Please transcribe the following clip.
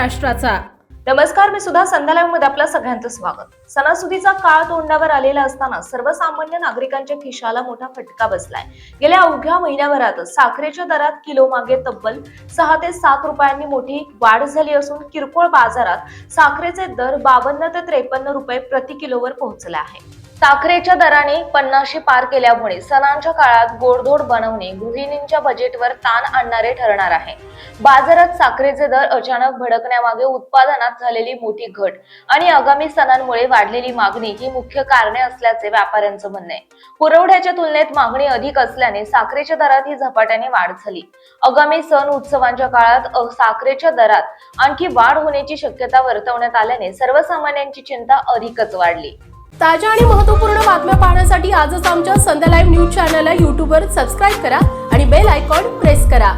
महाराष्ट्राचा। नमस्कार, मी सुद्धा संध्या लाईव्ह मध्ये आपल्या सगळ्यांचं स्वागत। सणासुदीचा काळ तोंडावर आलेला असताना सर्वसामान्य नागरिकांच्या खिशाला मोठा फटका बसलाय। गेल्या अवघ्या महिन्याभरात साखरेच्या दरात किलो मागे तब्बल 6 ते 7 रुपयांनी मोठी वाढ झाली असून किरकोळ बाजारात साखरेचे दर 52 ते 53 रुपये प्रति किलोवर पोहोचले आहे। साखरेच्या दराने 50 पार केल्यामुळे सणांच्या काळात गोडधोड बनवणे गृहिणींच्या बजेटवर ताण आणणारे ठरणार आहे। बाजारात साखरेचे दर अचानक भडकण्यामागे उत्पादनात झालेली मोठी घट आणि आगामी सणांमुळे वाढलेली मागणी ही मुख्य कारणे असल्याचे व्यापाऱ्यांचं म्हणणं आहे। पुरवठ्याच्या तुलनेत मागणी अधिक असल्याने साखरेच्या दरात ही झपाट्याने वाढ झाली। आगामी सण उत्सवांच्या काळात साखरेच्या दरात आणखी वाढ होण्याची शक्यता वर्तवण्यात आल्याने सर्वसामान्यांची चिंता अधिकच वाढली। ताज्या आणि महत्त्वपूर्ण बातम्या पाहण्यासाठी आजच आमच्या संध्या लाईव्ह न्यूज चॅनलला YouTube वर सबस्क्राईब करा आणि बेल आयकॉन प्रेस करा।